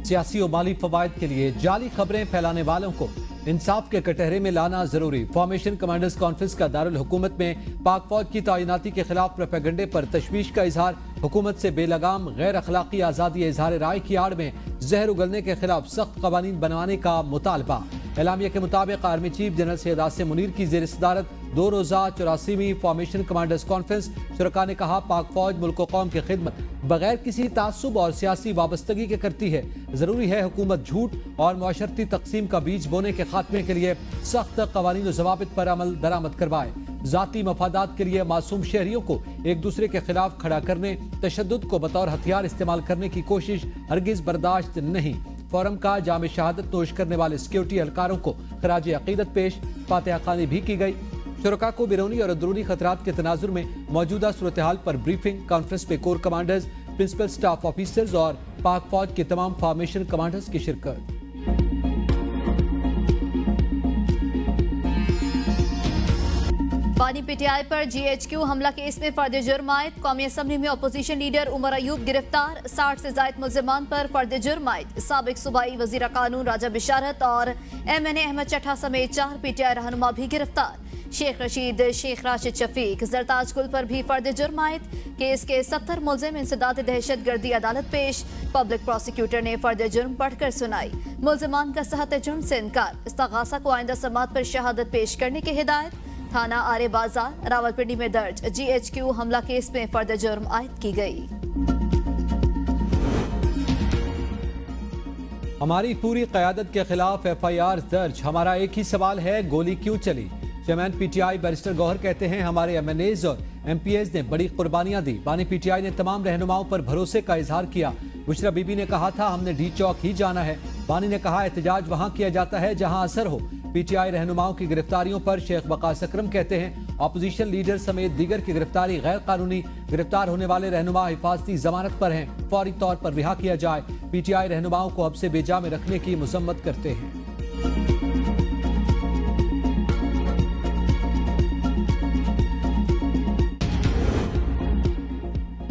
सियासी और माली फवायद के लिए जाली खबरें फैलाने वालों को इंसाफ के कटहरे में लाना जरूरी। फॉर्मेशन कमांडर्स कॉन्फ्रेंस का दारुल हुकूमत में पाक फौज की तैनाती के खिलाफ प्रोपेगेंडे पर तशवीश का इजहार। हुकूमत से बेलगाम गैर अखलाकी आज़ादी इजहार राय की आड़ में जहर उगलने के खिलाफ सख्त कवानीन बनवाने का मुतालबा। एलामिया के मुताबिक army chief general Syed Asim Munir की जेर सदारत 2 रोज़ा 84वीं फॉर्मेशन कमांडर्स कॉन्फ्रेंस। शुरका ने कहा, पाक फौज मुल्क कौम की खिदमत बगैर किसी तासुब और सियासी वाबस्तगी के करती है। जरूरी है हुकूमत झूठ और मुआशरती तकसीम का बीज बोने के खात्मे के लिए सख्त कवानीन और जवाबित पर अमल दरामद करवाए। जाती मफादात के लिए मासूम शहरियों को एक दूसरे के खिलाफ खड़ा करने, तशद्दुद को बतौर हथियार इस्तेमाल करने की कोशिश हरगिज बर्दाश्त नहीं। फोरम का जाम शहादत नोश करने वाले सिक्योरिटी एहलकारों को खराज अकीदत पेश, फातिहा खानी भी की गई। शुरका को बैरूनी और अंदरूनी खतरात के तनाजुर में मौजूदा सूरत हाल पर ब्रीफिंग। कॉन्फ्रेंस में core commanders, principal staff officers और पाक फौज के तमाम फॉर्मेशन कमांडर्स की शिरकत। बानी पीटीआई पर GHQ हमला केस में फर्द जुर्म आयद। कौमी असम्बली में अपोजिशन लीडर उमर अयूब गिरफ्तार। 60 से ज्यादा मुल्जिमान पर फर्द जुर्म आयद। साबिक सूबाई वजीर कानून राजा बिशारत और MNA अहमद चट्ठा समेत 4 PTI रहनुमा भी गिरफ्तार। शेख रशीद, शेख राशिद शफीक, जरताज गुल पर भी फर्द जुर्म आयद। केस के 70 मुल्जिम इंसदाद दहशत गर्दी अदालत पेश। पब्लिक प्रोसिक्यूटर ने फर्द जुर्म पढ़कर सुनाई। मुल्जिमान का सहत जुर्म से इनकार। इस्तगासा को आइंदा समात पर शहादत पेश करने की हिदायत। थाना आरे बाजार रावलपिंडी में दर्ज GHQ हमला केस में फर्द जुर्म आयद की गई। हमारी पूरी क़यादत के खिलाफ FIR दर्ज। हमारा एक ही सवाल है, गोली क्यों चली? चेयरमैन PTI बैरिस्टर गौहर कहते हैं, हमारे MNAs और MPs ने बड़ी कुर्बानियां दी। बानी PTI ने तमाम रहनुमाओं पर भरोसे का इजहार किया। बुशरा बीबी ने कहा था, हमने D चौक ही जाना है। बानी ने कहा, एहतजाज वहां किया जाता है जहां असर हो। PTI रहनुमाओं की गिरफ्तारियों पर शेख वकास अकरम कहते हैं, अपोजिशन लीडर समेत दीगर की गिरफ्तारी गैर कानूनी। गिरफ्तार होने वाले रहनुमा हिफाजती जमानत पर हैं, फौरी तौर पर रिहा किया जाए। PTI रहनुमाओं को हब्से बेजा में रखने की मजम्मत करते हैं।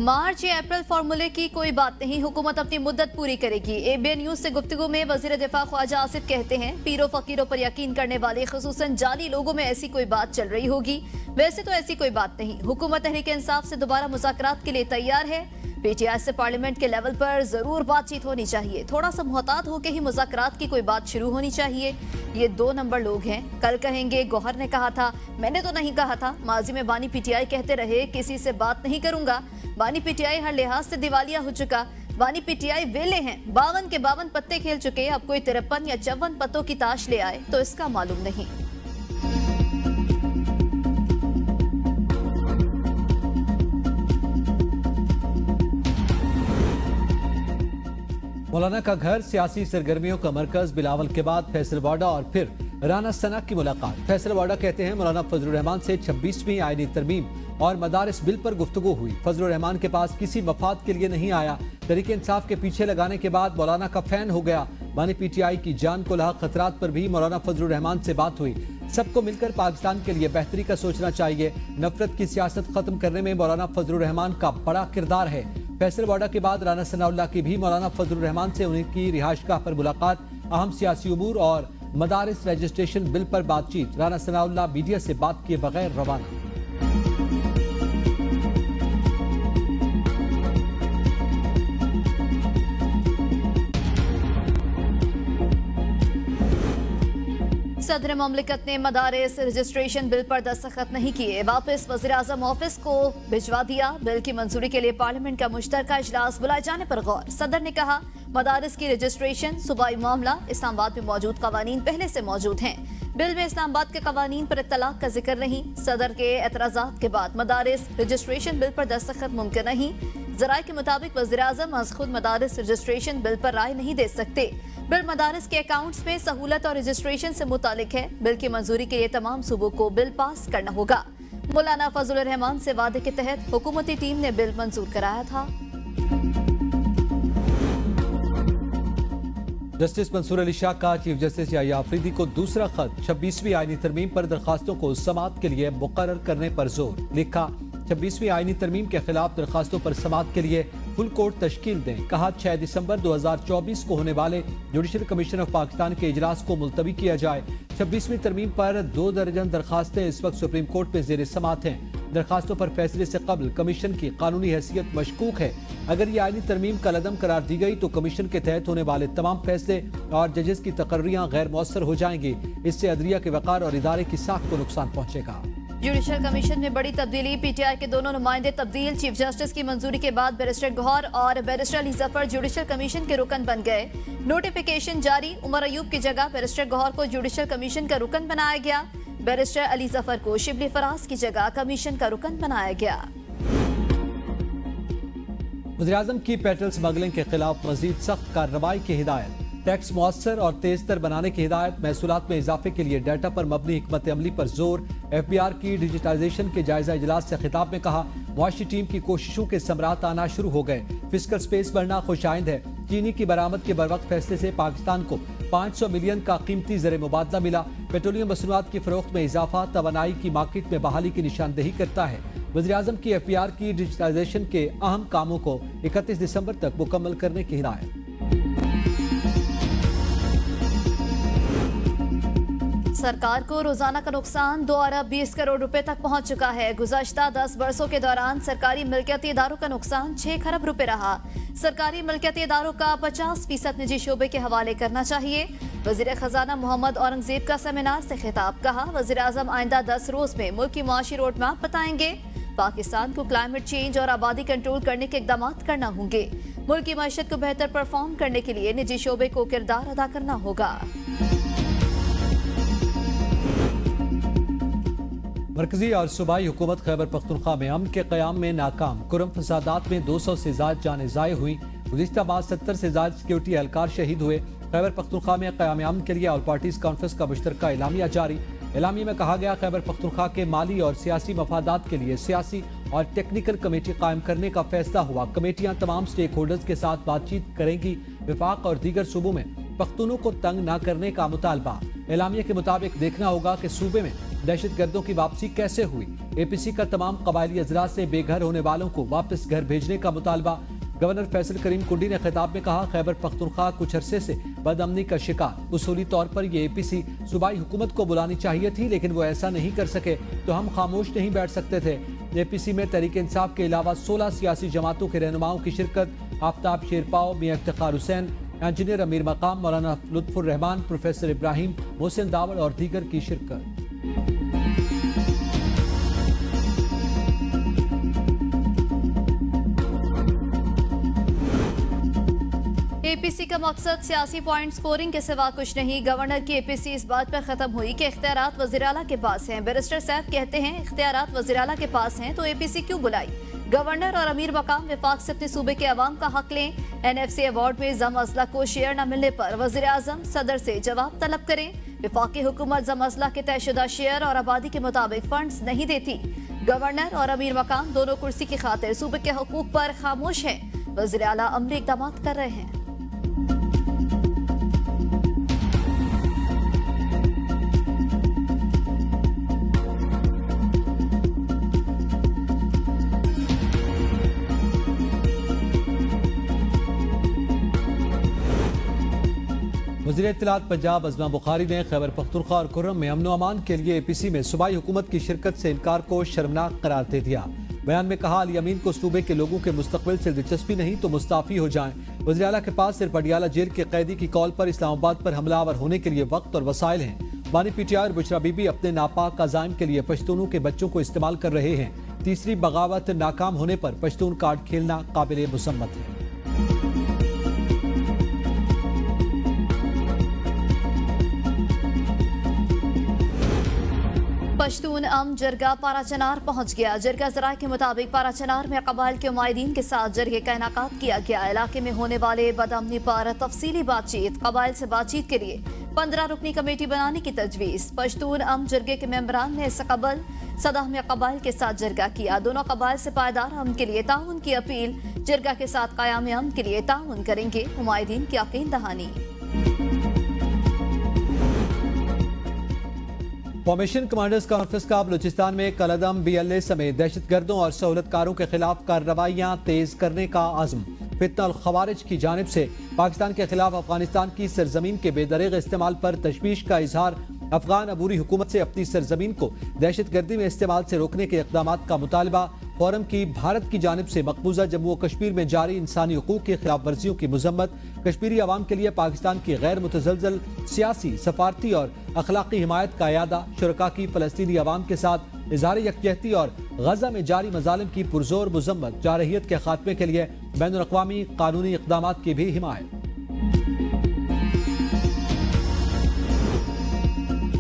मार्च या अप्रैल फार्मूले की कोई बात नहीं, हुकूमत अपनी मुद्दत पूरी करेगी। ABN न्यूज से गुफ्तगू में वजीर दिफा ख्वाजा आसिफ कहते हैं, पीरो फकीरों पर यकीन करने वाले खुसूसन जाली लोगों में ऐसी कोई बात चल रही होगी। वैसे तो ऐसी कोई बात नहीं। हुकूमत तहरीक इंसाफ से दोबारा मुज़ाकरात के लिए तैयार है। PTI से पार्लियामेंट के लेवल पर जरूर बातचीत होनी चाहिए। थोड़ा सा मुहतात होकर ही मुज़ाकरात की कोई बात शुरू होनी चाहिए। ये 2 नंबर लोग हैं। कल कहेंगे गौहर ने कहा था, मैंने तो नहीं कहा था। माजी में बानी PTI कहते रहे, किसी से बात नहीं करूंगा। बानी PTI हर लिहाज से दिवालिया हो चुका। बानी PTI वेले हैं, 52 के 52 पत्ते खेल चुके। अब कोई 53 या 54 पत्तों की ताश ले आए तो इसका मालूम नहीं। मौलाना का घर सियासी सरगर्मियों का मरकज। बिलावल के बाद फैसल वाडा और फिर राना सना की मुलाकात। फैसल वाडा कहते हैं, मौलाना फजलुर रहमान से 26वीं आईनी तरमीम और मदारिस बिल पर गुफ्तगू हुई। फजलुर रहमान के पास किसी मफाद के लिए नहीं आया। तहरीक इंसाफ के पीछे लगाने के बाद मौलाना का फैन हो गया। बानी PTI की जान को लाक खतरात पर भी मौलाना फजलुर रहमान से बात हुई। सबको मिलकर पाकिस्तान के लिए बेहतरी का सोचना चाहिए। नफरत की सियासत खत्म करने में मौलाना फजलुर रहमान का बड़ा किरदार है। फैसल वाडा के बाद राना सनाउल्लाह की भी मौलाना फजलुर रहमान से उनकी रिहाइशगाह पर मुलाकात। अहम सियासी उमूर और मदारिस रजिस्ट्रेशन बिल पर बातचीत। राना सनाउल्लाह मीडिया से बात किए बगैर रवाना। सदर ममलिकत ने मदारिस रजिस्ट्रेशन बिल पर दस्तखत नहीं किए, वापस वज़ीर आज़म ऑफिस को भिजवा दिया। बिल की मंजूरी के लिए पार्लियामेंट का मुश्तरका इजलास बुलाए जाने पर गौर। सदर ने कहा, मदारिस की रजिस्ट्रेशन सूबाई मामला। इस्लामाबाद में मौजूद कवानीन पहले से मौजूद हैं। बिल में इस्लामाबाद के कवानीन पर इत्तलाक का जिक्र नहीं। सदर के एतराज़ात के बाद मदारिस रजिस्ट्रेशन बिल पर दस्तखत मुमकिन नहीं। ज़राए के मुताबिक वज़ीर आज़म आज खुद मदारिस रजिस्ट्रेशन बिल पर राय नहीं दे सकते। बिल मदारिस के अकाउंट्स में सहूलत और रजिस्ट्रेशन से मुतालिक है। बिल की मंजूरी के लिए तमाम सूबों को बिल पास करना होगा। मौलाना फजलुर रहमान से वादे के तहत हुकूमती टीम ने बिल मंजूर कराया था। जस्टिस मंसूर अली शाह का चीफ जस्टिस याहिया अफरीदी को दूसरा खत। 26वीं आईनी तरमीम पर दरखास्तों को समाअत के लिए मुकर्रर करने पर जोर। लिखा, 26वीं आईनी तरमीम के खिलाफ दरखास्तों पर समाअत के लिए फुल कोर्ट तश्कील दें। कहा 6 दिसंबर 2024 को होने वाले जुडिशल कमीशन ऑफ पाकिस्तान के इजलास को मुलतवी किया जाए। 26वीं तरमीम पर 2 दर्जन दरखास्तें इस वक्त सुप्रीम कोर्ट में जेर समाअत हैं। दरखास्तों पर फैसले से कबल कमीशन की कानूनी हैसियत मशकूक है। अगर ये आईनी तरमीम कलअदम करार दी गई तो कमीशन के तहत होने वाले तमाम फैसले और जजेस की तकर्रियां गैर मौसर हो जाएंगी। इससे अदलिया के वक़ार और इदारे की साख को नुकसान पहुंचेगा। जुडिशल कमीशन में बड़ी तब्दीली। पीटीआई के दोनों नुमाइंदे तब्दील। चीफ जस्टिस की मंजूरी के बाद बैरिस्टर गौहर और barrister Ali Zafar judicial commission के रुकन बन गए। नोटिफिकेशन जारी। उमर अयूब की जगह बैरिस्टर गौहर को जुडिशल कमीशन का रुकन बनाया गया। बैरिस्टर अली जफर को शिबली फराज की जगह कमीशन का रुकन बनाया गया। वज़ीर-ए-आज़म की पेट्रोल स्मगलिंग के खिलाफ मजीद सख्त कार्रवाई की हिदायत। टैक्स मुअस्सर और तेजतर बनाने की हिदायत। महसूलात में इजाफे के लिए डाटा पर मबनी हिकमत अमली पर जोर। FBR की डिजिटाइजेशन के जायजा इजलास से खिताब में कहा मुआशी टीम की कोशिशों के समरात आना शुरू हो गए। फिस्कल स्पेस बढ़ना खुशाइंद है। चीनी की बरामद के बरवक्त फैसले से पाकिस्तान को 500 मिलियन का कीमती ज़र मुबादला मिला। पेट्रोलियम मसनूआत की फरोख्त में इजाफा तवानाई की मार्केट में बहाली की निशानदेही करता है। वज़ीर-ए-आज़म की FBR की डिजिटाइजेशन के अहम कामों को 31 दिसंबर तक मुकम्मल करने की हिदायत। सरकार को रोजाना का नुकसान 2 अरब 20 करोड़ रुपए तक पहुंच चुका है। गुज़श्ता 10 बरसों के दौरान सरकारी मिल्कियती इदारों का नुकसान 6 खरब रुपए रहा। सरकारी मिल्कियती इदारों का 50% निजी शोबे के हवाले करना चाहिए। वजीर खजाना मोहम्मद औरंगजेब का सेमिनार से खिताब। कहा वजीर आजम आइंदा 10 रोज में मुल्क की मुआशी रोड मैप बताएंगे। पाकिस्तान को क्लाइमेट चेंज और आबादी कंट्रोल करने के इकदाम करना होंगे। मुल्क की मईशत को बेहतर परफॉर्म करने के लिए निजी शोबे को किरदार अदा करना होगा। मरकजी और सूबाई हुकूमत खैबर पख्तूनख्वा में अमन के क़याम में नाकाम। कुरम फसादात में 200 से ज़ायद जानें ज़ाय हुई। गुज़िश्ता माह 70 से ज़ायद सिक्योरिटी एहलकार शहीद हुए। खैबर पख्तूनख्वा में क़याम अमन के लिए ऑल पार्टीज कॉन्फ्रेंस का मुश्तरका एलामिया जारी। एलामिया में कहा गया खैबर पख्तूनख्वा के माली और सियासी मफादात के लिए सियासी और टेक्निकल कमेटी कायम करने का फैसला हुआ। कमेटियां तमाम स्टेक होल्डर्स के साथ बातचीत करेंगी। विफाक और दीगर सूबों में पख्तूनों को तंग न करने का मुतालबा। एलामिया के मुताबिक देखना होगा कि सूबे में दहशत गर्दों की वापसी कैसे हुई। APC का तमाम कबायली अजरा से बेघर होने वालों को वापस घर भेजने का मुतालबा। गवर्नर फैसल करीम कुंडी ने खिताब में कहा खैबर पख्तूनख्वा कुछ अरसे से बदअमनी का शिकार। उसूली तौर पर ये APC सूबाई हुकूमत को बुलानी चाहिए थी, लेकिन वो ऐसा नहीं कर सके तो हम खामोश नहीं बैठ सकते थे। APC में तहरीक इंसाफ के अलावा 16 सियासी जमातों के रहनुमाओं की शिरकत। आफ्ताब शेरपाओ, मियां इफ्तिखार हुसैन, इंजीनियर अमीर मकाम, मौलाना लुत्फुर रहमान, प्रोफेसर इब्राहिम, मोहसिन दावड़ और दीगर की शिरकत। APC का मकसद सियासी पॉइंट स्कोरिंग के सिवा कुछ नहीं। गवर्नर की APC इस बात पर खत्म हुई कि इख्तियारात वज़ीर आला के पास हैं। बैरिस्टर सैफ कहते हैं इख्तियारात वज़ीर आला के पास हैं तो APC क्यों बुलाई। गवर्नर और अमीर मकाम विफाक से अपने सूबे के अवाम का हक लें। NFC अवार्ड में जम अजला को शेयर न मिलने पर वज़ीर आज़म सदर से जवाब तलब करें। विफाकी हुकूमत जम अजला के तयशुदा शेयर और आबादी के मुताबिक फंड्स नहीं देती। गवर्नर और अमीर मकाम दोनों कुर्सी की खातिर सूबे के हकूक पर खामोश हैं। वज़ीर आला अमली इक़दाम कर रहे हैं। वज़ीर इत्तलात पंजाब अज़मा बुखारी ने खैबर पख्तूनख्वा और कुर्रम में अमन अमान के लिए APC में सूबाई हुकूमत की शिरकत से इनकार को शर्मनाक करार दे दिया। बयान में कहा अली अमीन को सूबे के लोगों के मुस्तकबिल से दिलचस्पी नहीं तो मुस्ताफी हो जाएं। वज़ीर आला के पास सिर्फ अडियाला जेल के कैदी की कॉल पर इस्लामाबाद पर हमलावर होने के लिए वक्त और वसाइल हैं। बानी PTI और बुशरा बीबी अपने नापाक अज़ाइम के लिए पश्तूनों के बच्चों को इस्तेमाल कर रहे हैं। तीसरी बगावत नाकाम होने पर पश्तून कार्ड खेलना काबिल मुसम्मत है। पश्तून अम जरगा पाराचनार पहुंच गया। जरगा जराये के मुताबिक पाराचनार में कबाइल के उमायदीन के साथ जरगे का इनाकात किया गया। इलाके में होने वाले बदअमनी पर तफसीली बातचीत। कबाइल से बातचीत के लिए 15 रुकनी कमेटी बनाने की तजवीज़। पश्तून अम जरगे के मेंबरान ने इससे कबल सदाह में कबाइल के साथ जरगा किया। दोनों कबाइल से पायदार अमन के लिए ताउन की अपील। जरगा के साथ कायम अमन के लिए ताउन करेंगे उमायदीन की यकीन दहानी। फॉर्मेशन कमांडर्स कॉन्फ्रेंस का बलूचिस्तान में कलदम BLA समेत दहशतगर्दों और सहूलतकारों के खिलाफ कार्रवाइयां तेज करने का आज़म। फितना और खवारिज की जानिब से पाकिस्तान के खिलाफ अफगानिस्तान की सरजमीन के बेदरीग इस्तेमाल पर तशवीश का इजहार। अफगान अबूरी हुकूमत से अपनी सरजमीन को दहशतगर्दी में इस्तेमाल से रोकने के इक़दाम का मुतालबा। फोरम की भारत की जानिब से मकबूजा जम्मू और कश्मीर में जारी इंसानी हुकूक की खिलाफ वर्जियों की मजम्मत। कश्मीरी अवाम के लिए पाकिस्तान की गैर मुतज़लज़ल सियासी, सफारती और अखलाकी हिमायत का यादा। शुरका की फ़लस्तीनी अवाम के साथ इज़हार यकजहती और गजा में जारी मजालिम की पुरजोर मजम्मत। जारहियत के खात्मे के लिए बैनुल-अक़वामी कानूनी इक़दाम की भी हिमायत।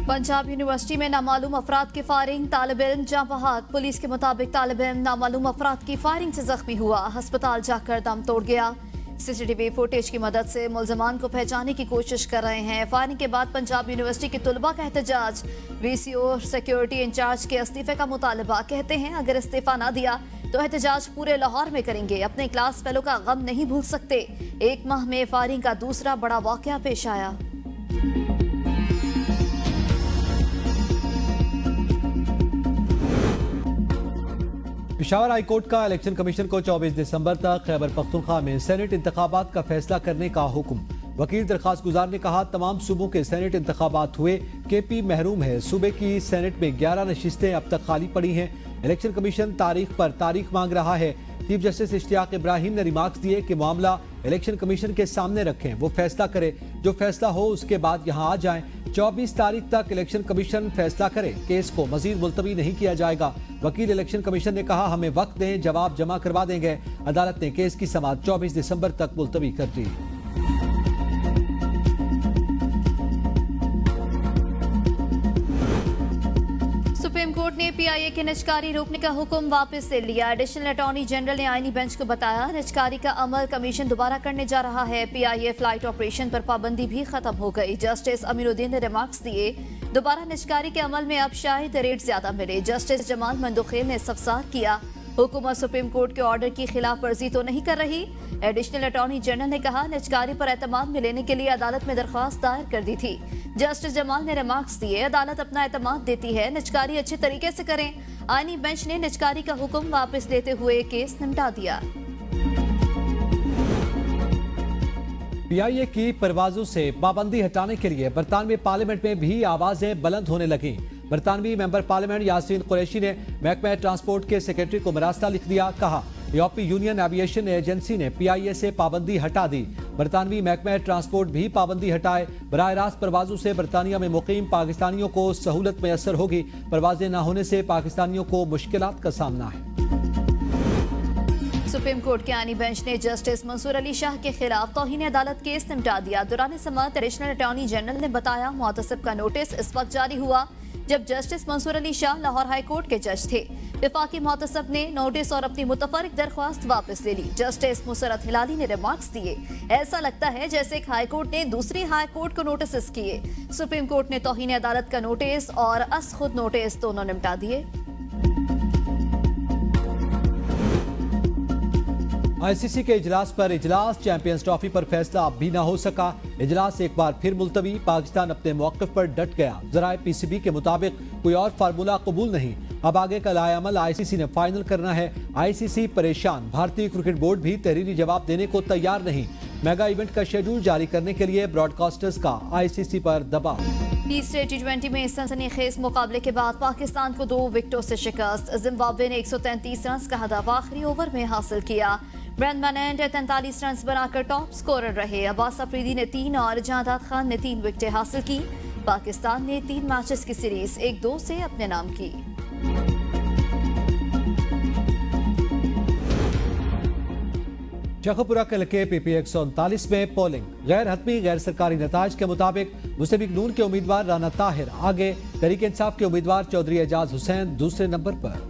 पंजाब यूनिवर्सिटी में नामालूम अफराद की फायरिंग, तालिब इल्म जाँ बहाक। पुलिस के मुताबिक तालिब इल्म नामालूम अफराद की फायरिंग से जख्मी हुआ, अस्पताल जाकर दम तोड़ गया। CCTV फुटेज की मदद से मुल्ज़मान को पहचानने की कोशिश कर रहे हैं। फायरिंग के बाद पंजाब यूनिवर्सिटी के तुलबा का एहतजाज। VCO सिक्योरिटी इंचार्ज के इस्तीफे का मुतालबा। कहते हैं अगर इस्तीफा ना दिया तो एहतजाज पूरे लाहौर में करेंगे। अपने क्लास फेलो का गम नहीं भूल सकते। एक माह में फायरिंग का दूसरा बड़ा वाकया पेश आया। पेशावर हाई कोर्ट का इलेक्शन कमीशन को 24 दिसंबर तक खैबर पख्तूनख्वा में सेनेट इंतखाबात का फैसला करने का हुक्म। वकील दरखास्त गुजार ने कहा तमाम सूबों के सेनेट इंतखाबात हुए, KP महरूम है। सूबे की सेनेट में 11 नशिस्तें अब तक खाली पड़ी हैं। इलेक्शन कमीशन तारीख पर तारीख मांग रहा है। चीफ जस्टिस इश्तियाक इब्राहिम ने रिमार्क्स दिए कि मामला इलेक्शन कमीशन के सामने रखें, वो फैसला करे। जो फैसला हो उसके बाद यहाँ आ जाएं। 24 तारीख तक इलेक्शन कमीशन फैसला करे, केस को मजीद मुलतवी नहीं किया जाएगा। वकील इलेक्शन कमीशन ने कहा हमें वक्त दें, जवाब जमा करवा देंगे। अदालत ने केस की समाअत 24 दिसंबर तक मुलतवी कर दी। सुप्रीम कोर्ट ने PIA के निजकारी रोकने का हुक्म वापस ले लिया। एडिशनल अटॉर्नी जनरल ने आईनी बेंच को बताया निजकारी का अमल कमीशन दोबारा करने जा रहा है। PIA फ्लाइट ऑपरेशन पर पाबंदी भी खत्म हो गई। जस्टिस अमीनुद्दीन ने रिमार्क्स दिए दोबारा निजकारी के अमल में अब शायद रेट ज्यादा मिले। जस्टिस जमाल मंदुखेल ने इस्तफसार किया हुकूमत सुप्रीम कोर्ट के ऑर्डर की खिलाफ वर्जी तो नहीं कर रही। एडिशनल अटॉर्नी जनरल ने कहा निजकारी पर एतमाद में लेने के लिए अदालत में दरख्वास्त दायर कर दी थी। जस्टिस जमाल ने रिमार्क्स दिए अदालत अपना एतमाद देती है, निजकारी अच्छे तरीके से करें। आईनी बेंच ने निजकारी का हुक्म वापस लेते हुए केस निपटा दिया। PIA की परवाजों से पाबंदी हटाने के लिए बरतानवी पार्लियामेंट में भी आवाजें बुलंद होने लगी। बरतानवी मेंबर पार्लियामेंट यासीन कुरैशी ने महकमा ट्रांसपोर्ट के सेक्रेटरी को मरासला लिख दिया। कहा यूरोपीय यूनियन एविएशन एजेंसी ने PIA से पाबंदी हटा दी। बरतानवी महकमा ट्रांसपोर्ट भी पाबंदी हटाए। बराह रास्त परवाजों से बरतानिया में मुकीम पाकिस्तानियों को सहूलत मैसर होगी। परवाजें न होने से पाकिस्तानियों को मुश्किलात का सामना है। सुप्रीम कोर्ट के आईनी बेंच ने जस्टिस मंसूर अली शाह के खिलाफ तौहीन अदालत केस निपटा दिया। दौरान समाअत एडिशनल अटॉर्नी जनरल ने बताया मुअतसिब का नोटिस इस वक्त जारी हुआ जब justice Mansoor Ali Shah Lahore high court के जज थे। विफाकी मुअतसिब ने नोटिस और अपनी मुतफरिक दरख्वास्त वापस ले ली। जस्टिस मुसरत हिलाली ने रिमार्क्स दिए ऐसा लगता है जैसे एक हाई कोर्ट ने दूसरी हाई कोर्ट को नोटिस किए। सुप्रीम कोर्ट ने तौहीन अदालत का नोटिस और अस खुद नोटिस दोनों निपटा दिए। ICC के इजलास पर इजलास, चैंपियंस ट्रॉफी पर फैसला अब भी न हो सका। इजलास एक बार फिर मुलतवी। पाकिस्तान अपने मौक़िफ़ पर डट गया। ज़राए PCB के मुताबिक कोई और फार्मूला कबूल नहीं। अब आगे का लाएअमल ICC ने फाइनल करना है। ICC परेशान। भारतीय क्रिकेट बोर्ड भी तहरीरी जवाब देने को तैयार नहीं। मेगा इवेंट का शेड्यूल जारी करने के लिए ब्रॉडकास्टर्स का ICC पर दबाव। तीसरे T20 में सनसनीखेज मुकाबले के बाद पाकिस्तान को 2 विकेटों से शिकस्त। जिम्बाब्वे ने 133 रन का हदफ आखिरी ओवर में हासिल किया। ब्रेंड मैनेंट 43 रन बनाकर टॉप स्कोरर रहे। अब्बास अफरीदी ने 3 और जहादात खान ने 3 विकेटें हासिल की। पाकिस्तान ने 3 मैचेस की सीरीज 1-2 से अपने नाम की। शेखुपुरा के हल्के PP 139 में पोलिंग। गैर हतमी गैर सरकारी नताज के मुताबिक मुस्लिम लीग नून के उम्मीदवार राना ताहिर आगे, तहरीक इंसाफ के उम्मीदवार चौधरी एजाज हुसैन दूसरे नंबर पर।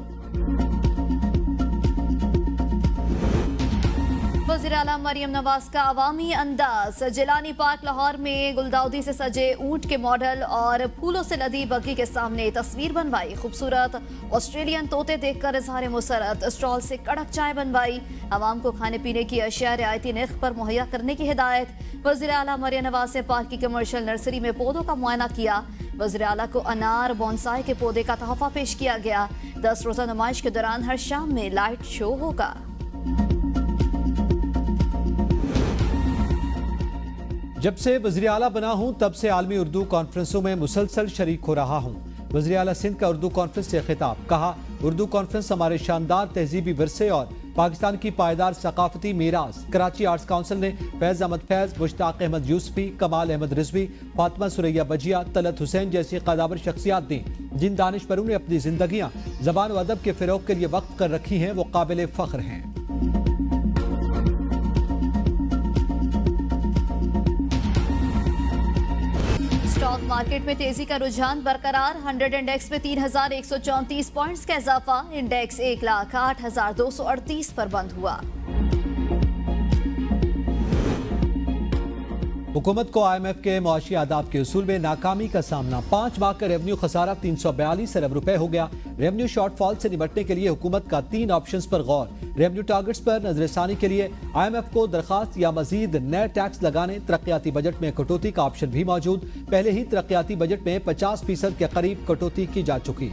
वज़ीर आला मरियम नवाज का अवामी अंदाज। जिलानी पार्क लाहौर में गुलदाउदी से सजे ऊंट के मॉडल और फूलों से लदी बग्गी के सामने तस्वीर बनवाई। खूबसूरत ऑस्ट्रेलियन तोते देखकर इजहार मुसरत। स्टॉल से कड़क चाय बनवाई। आवाम को खाने पीने की अशिया रियायती नर्ख पर मुहैया करने की हिदायत। वज़ीर आला मरियम नवाज ने पार्क की कमर्शियल नर्सरी में पौधों का मुआयना किया। वज़ीर आला को अनार बोनसाई के पौधे का तोहफा पेश किया गया। 10 रोजा नुमाइश के दौरान हर शाम में लाइट शो होगा। जब से वज़ीर आला बना हूं तब से आलमी उर्दू कॉन्फ्रेंसों में मुसलसल शरीक हो रहा हूं। वज़ीर आला सिंध का उर्दू कॉन्फ्रेंस से खिताब, कहा उर्दू कॉन्फ्रेंस हमारे शानदार तहजीबी विरसे और पाकिस्तान की पायदार सकाफती मीरास। कराची आर्ट्स काउंसिल ने फैज़ अहमद फैज़, मुश्ताक अहमद यूसुफी, कमाल अहमद रिजवी, फातिमा सुरैया बजिया, तलत हुसैन जैसी कदावर शख्सियात दी जिन दानिशवरों ने अपनी जिंदगियां ज़बान व अदब के फ़रोग़ के लिए वक्फ कर रखी हैं, वो काबिल फ़ख्र हैं। स्टॉक मार्केट में तेजी का रुझान बरकरार। 100 इंडेक्स में 3,134 पॉइंट्स का इजाफा। इंडेक्स 1,08,238 पर बंद हुआ। हुकूमत को IMF के मुआशी आदाब के उसूल में नाकामी का सामना। 5 माह का रेवन्यू खसारा 342 अरब रुपए हो गया। रेवन्यू शॉर्टफॉल से निपटने के लिए हुकूमत का 3 ऑप्शंस पर गौर। रेवन्यू टारगेट्स पर नजरसानी के लिए IMF को दरखास्त या मजीद नए टैक्स लगाने। तरक्याती बजट में कटौती का ऑप्शन भी मौजूद। पहले ही तरक्याती बजट में 50% के करीब कटौती की जा चुकी।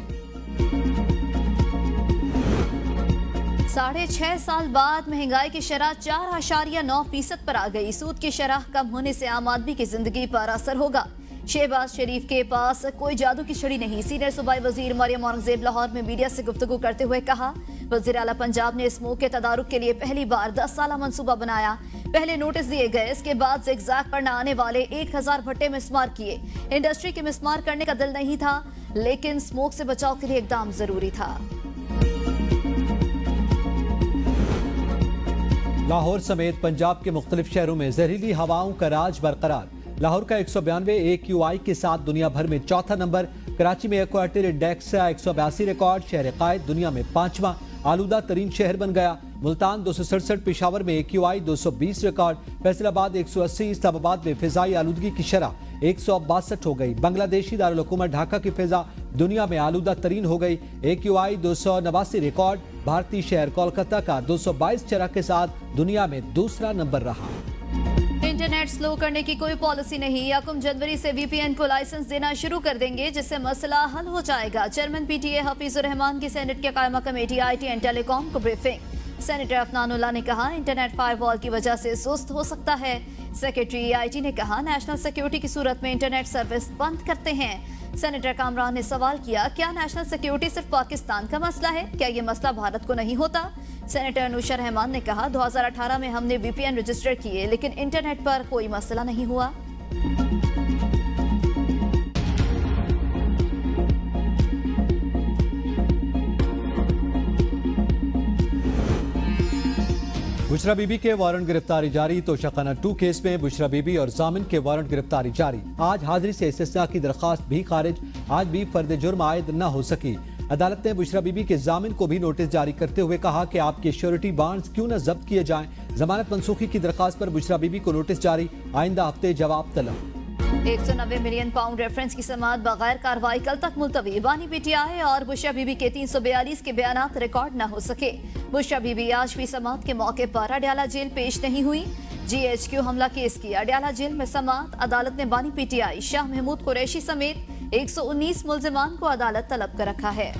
6.5 साल बाद महंगाई की शरह 4.9% पर आ गई। सूद की शरह कम होने से आम आदमी की जिंदगी पर असर होगा। शहबाज शरीफ के पास कोई जादू की छड़ी नहीं। सीनियर सूबाई वजीर मरियम औरंगजेब लाहौर में मीडिया से गुफ्तगू करते हुए कहा, वजीर आला पंजाब ने स्मोक के तदारुक के लिए पहली बार 10 साला मंसूबा बनाया। पहले नोटिस दिए गए, इसके बाद ज़िगज़ैग पर न आने वाले 1000 भट्टे मिस्मार किए। इंडस्ट्री के मिस्मार करने का दिल नहीं था, लेकिन स्मोक से बचाव के लिए इकदाम जरूरी था। लाहौर समेत पंजाब के मुख्तलिफ शहरों में जहरीली हवाओं का राज बरकरार। लाहौर का 192 AQI के साथ दुनिया भर में चौथा नंबर। कराची में एक्वाटर इंडेक्स 182 रिकॉर्ड। शहर कायद दुनिया में 5वां आलूदा तरीन शहर बन गया। मुल्तान 267, पेशावर में AQI 220 रिकॉर्ड। फैसलाबाद 180, इस्लामाबाद में फिजाई आलूदगी की शरह 162 हो गई। बांग्लादेशी दारुल हुकूमत ढाका की फिजा दुनिया में आलूदा तरीन हो गई। AQI 289 record. भारतीय शहर कोलकाता का 222 शरह के साथ दुनिया में दूसरा नंबर रहा। इंटरनेट स्लो करने की कोई पॉलिसी नहीं। 1 जनवरी से VPN को लाइसेंस देना शुरू कर देंगे, जिससे मसला हल हो जाएगा। चेयरमैन PTA हफीजुर रहमान की सेनेट के कायमा कमेटी IT एंड टेलीकॉम को ब्रीफिंग। सेनेटर अफनानुल्लाह ने कहा, इंटरनेट फायरवॉल की वजह से सुस्त हो सकता है। सेक्रेटरी IT ने कहा, नेशनल सिक्योरिटी की सूरत में इंटरनेट सर्विस बंद करते हैं। सेनेटर कामरान ने सवाल किया, क्या नेशनल सिक्योरिटी सिर्फ पाकिस्तान का मसला है? क्या ये मसला भारत को नहीं होता? सेनेटर अनुशा रहमान ने कहा, 2018 में हमने VPN रजिस्टर किए, लेकिन इंटरनेट पर कोई मसला नहीं हुआ। बुशरा बीबी के वारंट गिरफ्तारी जारी। तोशाखाना 2 केस में बुशरा बीबी और जामिन के वारंट गिरफ्तारी जारी। आज हाजिरी से इस्तिस्ना की दरखास्त भी खारिज। आज भी फर्द जुर्म आयद न हो सकी। अदालत ने बुशरा बीबी के जामिन को भी नोटिस जारी करते हुए कहा कि आपके श्योरिटी बॉन्ड्स क्यों न जब्त किए जाएं। जमानत मनसूखी की दरखास्त पर बुशरा बीबी को नोटिस जारी। आइंदा हफ्ते जवाब तलब। 190 मिलियन पाउंड रेफरेंस की समाअत बगैर कार्रवाई कल तक मुलतवी। बानी PTI और बुशरा बीबी के 342 के बयानात रिकॉर्ड न हो सके। बुशरा बीबी आज भी समाअत के मौके पर अडयाला जेल पेश नहीं हुई। GHQ हमला केस की अडयाला जेल में समाअत। अदालत ने बानी PTI शाह महमूद कुरैशी समेत 119 मुल्जिमान को अदालत तलब कर रखा है।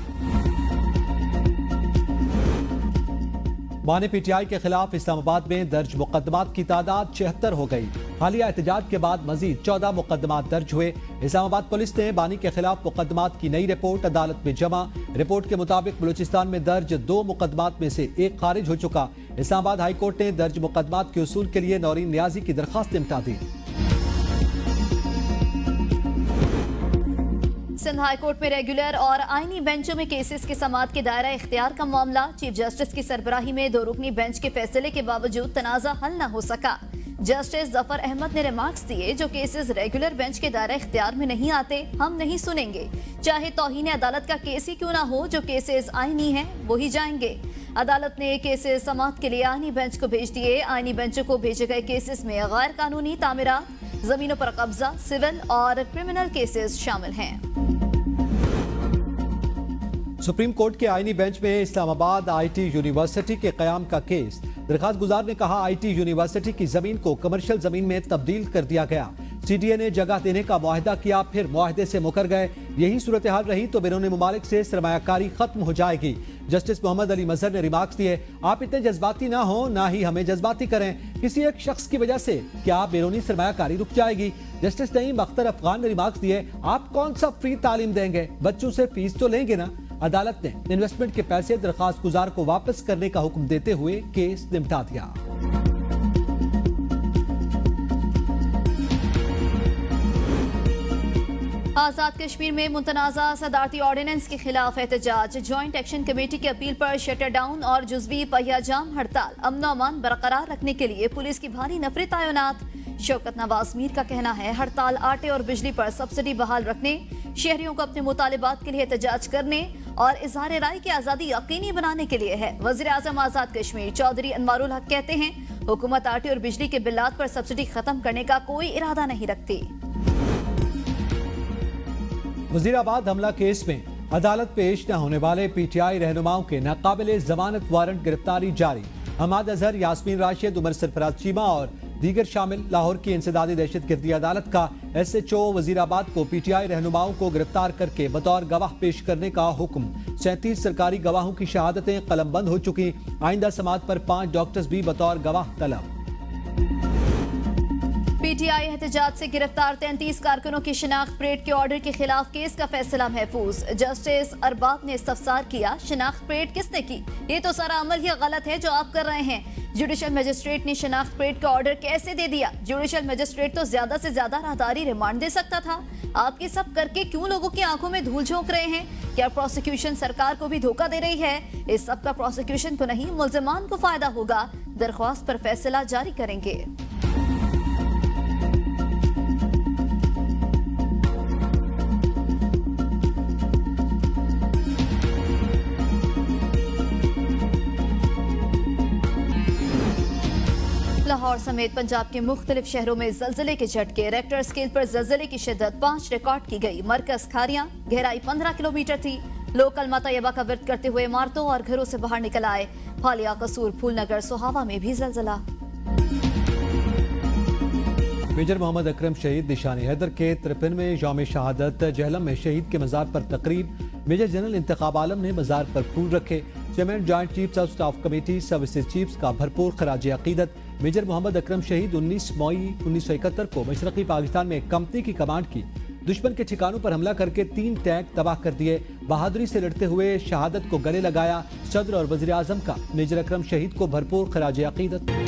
बानी PTI के खिलाफ इस्लामाबाद में दर्ज मुकदमात की तादाद 76 हो गई। हालिया एहतजाज के बाद मजीद 14 मुकदमात दर्ज हुए। इस्लामाबाद पुलिस ने बानी के खिलाफ मुकदमात की नई रिपोर्ट अदालत में जमा। रिपोर्ट के मुताबिक बलूचिस्तान में दर्ज 2 मुकदमात में से 1 खारिज हो चुका। इस्लामाबाद हाई कोर्ट ने दर्ज मुकदमात के उसूल के लिए नौरीन न्याजी की दरखास्त निपटा दी। सिंध हाई कोर्ट में रेगुलर और आईनी बेंचों में केसेस के समाअत के दायरा इख्तियार का मामला। चीफ जस्टिस की सरबराही में 2 रुकनी बेंच के फैसले के बावजूद तनाजा हल न हो सका। जस्टिस जफर अहमद ने रिमार्क्स दिए, जो केसेस रेगुलर बेंच के दायरा इख्तियार में नहीं आते हम नहीं सुनेंगे। चाहे तौहीन अदालत का केस ही क्यों ना हो, जो केसेस आईनी हैं वो ही जाएंगे। अदालत ने केसेस समाअत के लिए आईनी बेंच को भेज दिए। आईनी बेंचों को भेजे गए केसेस में गैर कानूनी तामीरात, जमीनों पर कब्जा, सिविल और क्रिमिनल केसेस शामिल हैं। सुप्रीम कोर्ट के आईनी बेंच में इस्लामाबाद IT यूनिवर्सिटी के कयाम का केस। दरखास्त गुजार ने कहा, IT यूनिवर्सिटी की जमीन को कमर्शियल जमीन में तब्दील कर दिया गया। CDA ने जगह देने का मुआहदा किया, फिर मुआहदे से मुकर गए। यही सूरत हाल रही तो बैरूनी ममालिक से सरमायाकारी खत्म हो जाएगी। जस्टिस मोहम्मद अली मजहर ने रिमार्क्स दिए, आप इतने जज्बाती ना हो, ना ही हमें जज्बाती करें। किसी एक शख्स की वजह से क्या बैरूनी सरमायाकारी रुक जाएगी? जस्टिस नईम अख्तर अफगान ने रिमार्क्स दिए, आप कौन सा फ्री तालीम देंगे, बच्चों से फीस तो लेंगे ना। अदालत ने इन्वेस्टमेंट के पैसे दरखास्त गुजार को वापस करने का हुक्म देते हुए केस निपटा दिया। आजाद कश्मीर में मुतनाज़ा सदारती ऑर्डिनेंस के खिलाफ एहतजाज। ज्वाइंट एक्शन कमेटी की अपील पर शटर डाउन और जुज़वी पहिया जाम हड़ताल। अमन अमान बरकरार रखने के लिए पुलिस की भारी नफरी तैनात। शौकत नवाज मीर का कहना है, हड़ताल आटे और बिजली पर सब्सिडी बहाल रखने, शहरियों को अपने मुतालिबात के लिए एहतजाज करने और इजहार राय की आज़ादी यकीनी बनाने के लिए है। वज़ीर आज़म आजाद कश्मीर चौधरी अनवारुल हक कहते हैं, हुकूमत आटे और बिजली के बिल्लात पर सब्सिडी खत्म करने का कोई इरादा नहीं रखती। वजीराबाद हमला केस में अदालत पेश न होने वाले PTI रहनुमाओं के नाकाबिले जमानत वारंट गिरफ्तारी जारी। हमाद अजहर, यास्मीन राशिद, उमर सरफराज चीमा और दीगर शामिल। लाहौर की इंसदादी दहशतगर्दी अदालत का SHO वजीराबाद को PTI रहनुमाओं को गिरफ्तार करके बतौर गवाह पेश करने का हुक्म। 37 सरकारी गवाहों की शहादतें कलमबंद हो चुकी। आइंदा समाअत पर 5 डॉक्टर्स भी बतौर गवाह तलब। PTI एहतजाज से गिरफ्तार 33 कारकुनों की शिनाख्त परेड के ऑर्डर के खिलाफ केस का फैसला महफूज। जस्टिस अरबाब ने इस्तफसार किया, शिनाख्त परेड किसने की? ये तो सारा अमल ही गलत है जो आप कर रहे हैं। जुडिशल मजिस्ट्रेट ने शिनाख्त परेड का ऑर्डर कैसे दे दिया? जुडिशल मजिस्ट्रेट तो ज्यादा से ज्यादा राहदारी रिमांड दे सकता था। आपके सब करके क्यों लोगों की आंखों में धूल झोंक रहे हैं? क्या प्रोसिक्यूशन सरकार को भी धोखा दे रही है? इस सब का प्रोसिक्यूशन को नहीं, मुल्जिमान को फायदा होगा। दरख्वास्त पर फैसला जारी करेंगे। लाहौर समेत पंजाब के मुख्तलिफ शहरों में जल्जले के झटके। रेक्टर स्केल पर जल्जले की शिद्दत 5 रिकॉर्ड की गई। मरकज खारियां, गहराई 15 किलोमीटर थी। लोग कलमा तैयबा का विर्द करते हुए इमारतों और घरों से बाहर निकल आए। फालिया, कसूर, फूलनगर, सोहावा में भी जल्जला। मेजर मोहम्मद अकरम शहीद निशानी हैदर के 53वें यौम शहादत जहलम में शहीद के मज़ार पर तकरीब। मेजर जनरल इंतखाब आलम ने मज़ार पर फूल रखे। Chairman joint chiefs of staff committee services chiefs का भरपूर खराज अकीदत। मेजर मोहम्मद अकरम शहीद 19 मई 1971 को मशरकी पाकिस्तान में एक कंपनी की कमांड की। दुश्मन के ठिकानों पर हमला करके 3 टैंक तबाह कर दिए। बहादुरी से लड़ते हुए शहादत को गले लगाया। सदर और वज़ीर आज़म का मेजर अकरम शहीद को भरपूर खराज अकीदत।